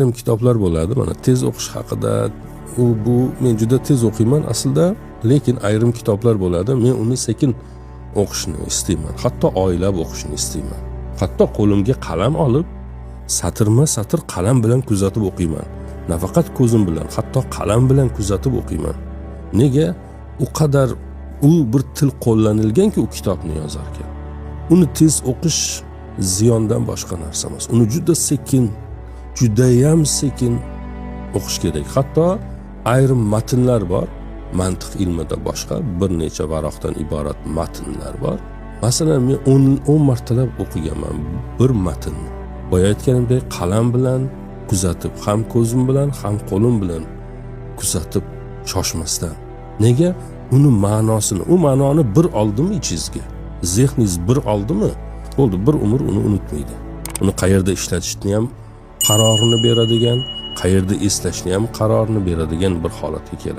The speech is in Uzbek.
ayrim kitoblar bo'ladi, mana tez o'qish haqida. Bu men juda tez o'qiyman aslida, lekin ayrim kitoblar bo'ladi, men uni sekin o'qishni istayman. Hatto oylab o'qishni istayman. Hatto qo'limga qalam olib, satrma-satr qalam bilan kuzatib o'qiyman. Nafaqat ko'zim bilan, hatto qalam bilan kuzatib o'qiyman. Nega? U qadar u bir til qo'llanilganki u kitobni yozarkan. Uni tez o'qish ziyondan boshqa narsa emas. Uni juda sekin, judayam sekin o'qish kerak. Hatto ayrim matnlar bor, mantiq ilmida boshqa bir necha varaqdan iborat matnlar bor. Masalan, men 10 martalab o'qiganman bir matnni. Boya aytganimdek qalam bilan kuzatib, ham ko'zim bilan, ham qo'lim bilan kuzatib shoshmasdan. Nega? Uni ma'nosini, u ma'noni bir oldimi ichingizga, zehningiz bir oldimi, bo'ldi, bir umr uni unutmaydi. Uni qayerda ishlatishni ham qarorini beradigan, qayerda eslashni ham qarorini beradigan bir holatga keladi.